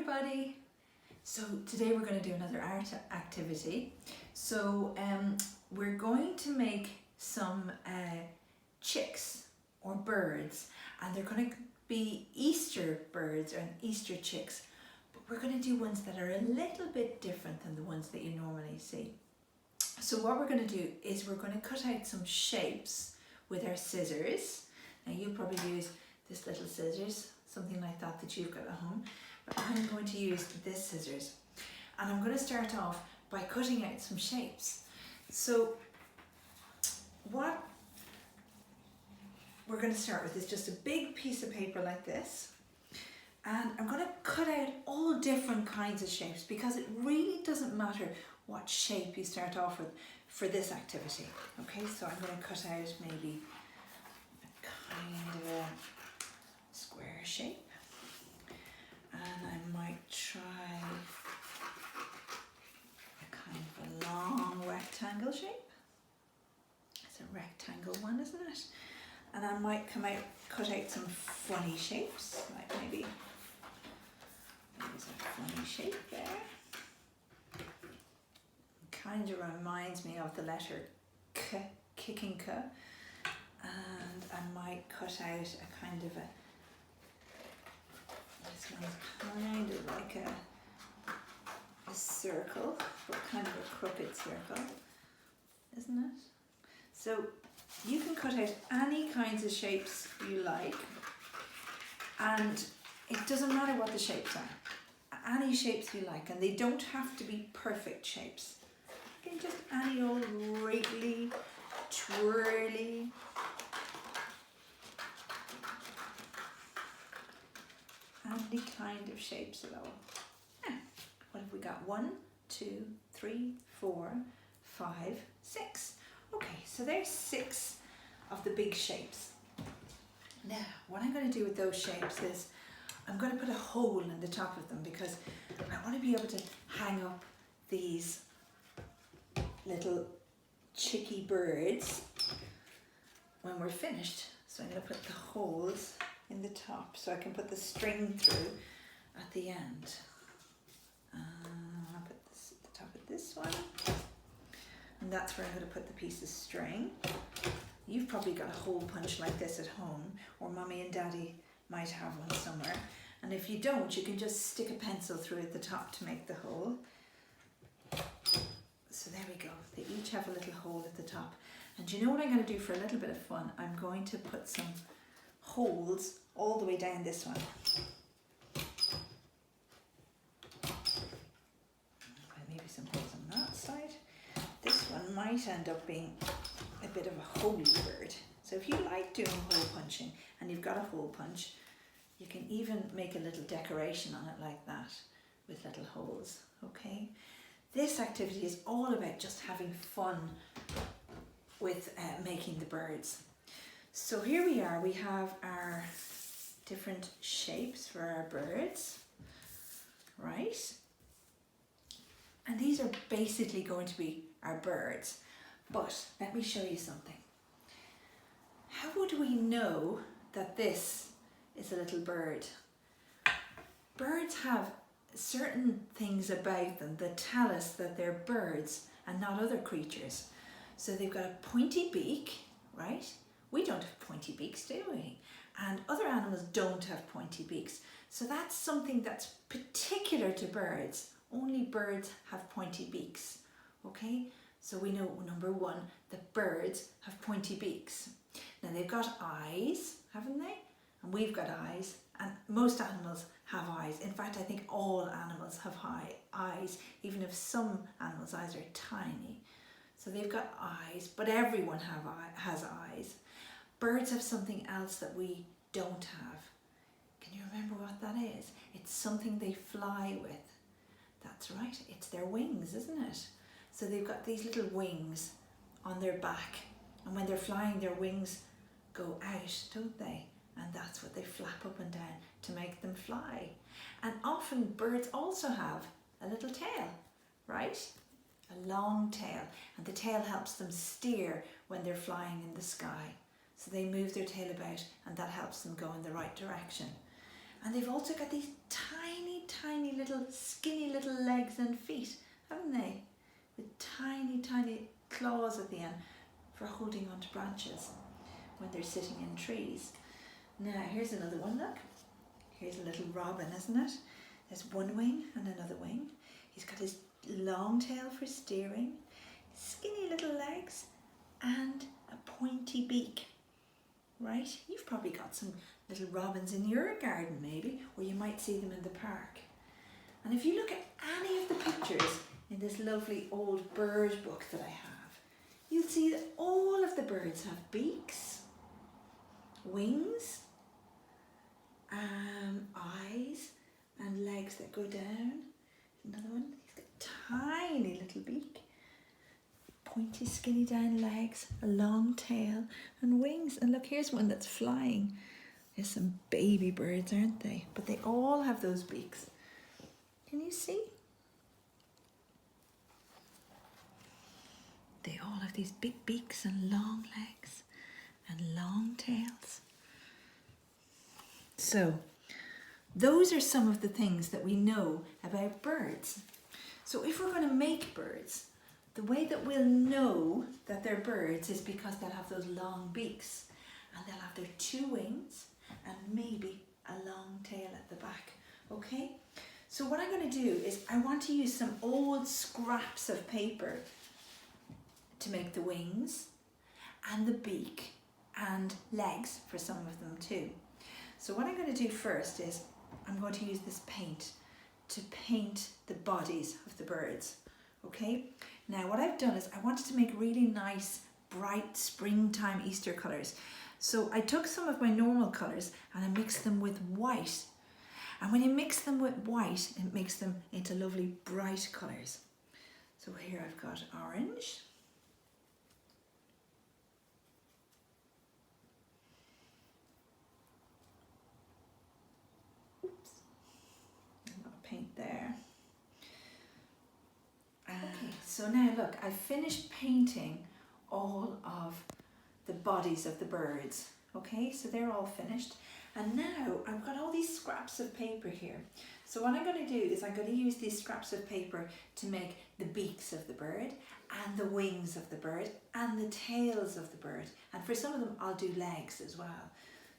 everybody! So today we're going to do another art activity. So we're going to make some chicks or birds, and they're going to be Easter birds and Easter chicks, but we're going to do ones that are a little bit different than the ones that you normally see. So what we're going to do is we're going to cut out some shapes with our scissors. Now you'll probably use this little scissors, something like that you've got at home, but I'm going to use this scissors, and I'm going to start off by cutting out some shapes. So what we're going to start with is just a big piece of paper like this, and I'm going to cut out all different kinds of shapes because it really doesn't matter what shape you start off with for this activity. Okay, so I'm going to cut out maybe a kind of a square shape, and I might try a kind of a long rectangle shape. It's a rectangle one, isn't it? And I might cut out some funny shapes, like maybe there's a funny shape there. Kind of reminds me of the letter K, kicking K. And I might cut out a kind of a, this one's kind of like a circle, but kind of a crooked circle, isn't it? So you can cut out any kinds of shapes you like, and it doesn't matter what the shapes are. Any shapes you like, and they don't have to be perfect shapes. Just any old wriggly, twirly, any kind of shapes at all. Yeah. What have we got? 1, 2, 3, 4, 5, 6. Okay, so there's 6 of the big shapes. Now, what I'm going to do with those shapes is I'm going to put a hole in the top of them because I want to be able to hang up these little chicky birds when we're finished. So I'm going to put the holes in the top so I can put the string through at the end. I'll put this at the top of this one, and that's where I'm going to put the piece of string. You've probably got a hole punch like this at home, or Mommy and Daddy might have one somewhere, and if you don't, you can just stick a pencil through at the top to make the hole. So there we go, they each have a little hole at the top. And do you know what I'm going to do for a little bit of fun? I'm going to put some holes all the way down this one. Maybe some holes on that side. This one might end up being a bit of a holy bird. So if you like doing hole punching and you've got a hole punch, you can even make a little decoration on it like that with little holes, okay? This activity is all about just having fun with making the birds. So here we are, we have our different shapes for our birds, right? And these are basically going to be our birds, but let me show you something. How would we know that this is a little bird? Birds have certain things about them that tell us that they're birds and not other creatures. So they've got a pointy beak, right? We don't have pointy beaks, do we? And other animals don't have pointy beaks. So that's something that's particular to birds. Only birds have pointy beaks, okay? So we know, number 1, that birds have pointy beaks. Now they've got eyes, haven't they? And we've got eyes, and most animals have eyes. In fact, I think all animals have eyes, even if some animals' eyes are tiny. So they've got eyes, but everyone has eyes. Birds have something else that we don't have. Can you remember what that is? It's something they fly with. That's right, it's their wings, isn't it? So they've got these little wings on their back, and when they're flying, their wings go out, don't they? And that's what they flap up and down to make them fly. And often birds also have a little tail, right? A long tail, and the tail helps them steer when they're flying in the sky. So they move their tail about, and that helps them go in the right direction. And they've also got these tiny, tiny little skinny little legs and feet, haven't they? With tiny, tiny claws at the end for holding onto branches when they're sitting in trees. Now here's another one, look. Here's a little robin, isn't it? There's one wing and another wing. He's got his long tail for steering, skinny little legs, and a pointy beak. Right? You've probably got some little robins in your garden maybe, or you might see them in the park. And if you look at any of the pictures in this lovely old bird book that I have, you'll see that all of the birds have beaks, wings, eyes, and legs that go down. Another one, he's got a tiny little beak, pointy skinny down legs, a long tail and wings. And look, here's one that's flying. There's some baby birds, aren't they? But they all have those beaks. Can you see? They all have these big beaks and long legs and long tails. So those are some of the things that we know about birds. So if we're going to make birds, the way that we'll know that they're birds is because they'll have those long beaks and they'll have their two wings and maybe a long tail at the back, okay? So what I'm going to do is I want to use some old scraps of paper to make the wings and the beak and legs for some of them too. So what I'm going to do first is I'm going to use this paint to paint the bodies of the birds, okay? Now what I've done is I wanted to make really nice, bright springtime Easter colours. So I took some of my normal colours and I mixed them with white. And when you mix them with white, it makes them into lovely bright colours. So here I've got orange. Oops, a lot of paint there. Okay, so now look, I've finished painting all of the bodies of the birds. Okay, so they're all finished. And now I've got all these scraps of paper here. So what I'm going to do is I'm going to use these scraps of paper to make the beaks of the bird and the wings of the bird and the tails of the bird. And for some of them I'll do legs as well.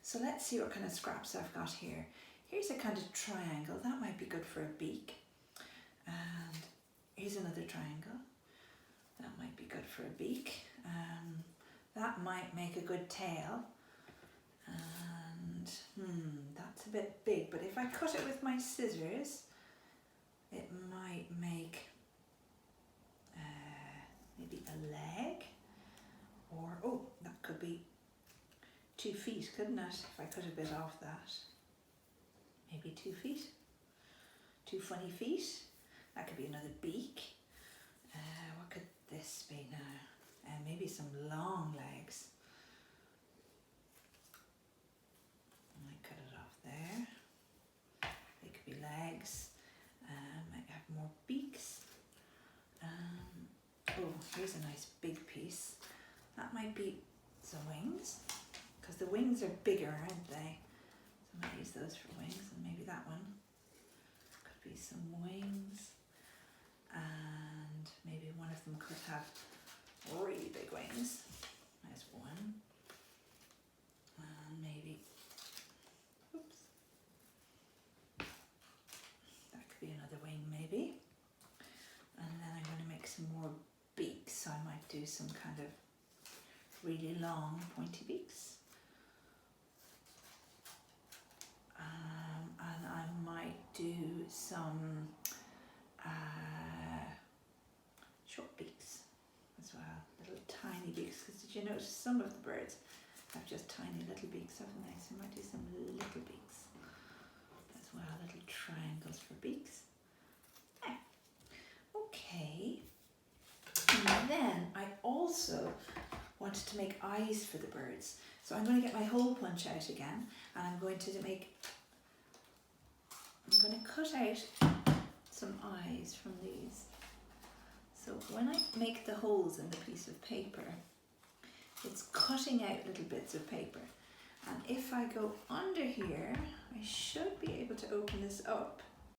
So let's see what kind of scraps I've got here. Here's a kind of triangle. That might be good for a beak. And here's another triangle. That might be good for a beak. That might make a good tail. And that's a bit big, but if I cut it with my scissors, it might make maybe a leg, or oh, that could be 2 feet, couldn't it? If I cut a bit off that, maybe 2 feet, 2 funny feet. That could be another beak. What could this be now? Maybe some long legs. They could be legs, might have more beaks. Oh, here's a nice big piece. That might be some wings, because the wings are bigger, aren't they? So I might use those for wings, and maybe that one could be some wings. And maybe one of them could have really big wings. There's one. And maybe be another wing maybe. And then I'm going to make some more beaks, so I might do some kind of really long pointy beaks. And I might do some short beaks as well, little tiny beaks, because did you notice some of the birds have just tiny little beaks, haven't they? So I might do some little beaks as well, little triangles for beaks. Okay, and then I also wanted to make eyes for the birds. So I'm going to get my hole punch out again, and I'm going to cut out some eyes from these. So when I make the holes in the piece of paper, it's cutting out little bits of paper. And if I go under here, I should be able to open this up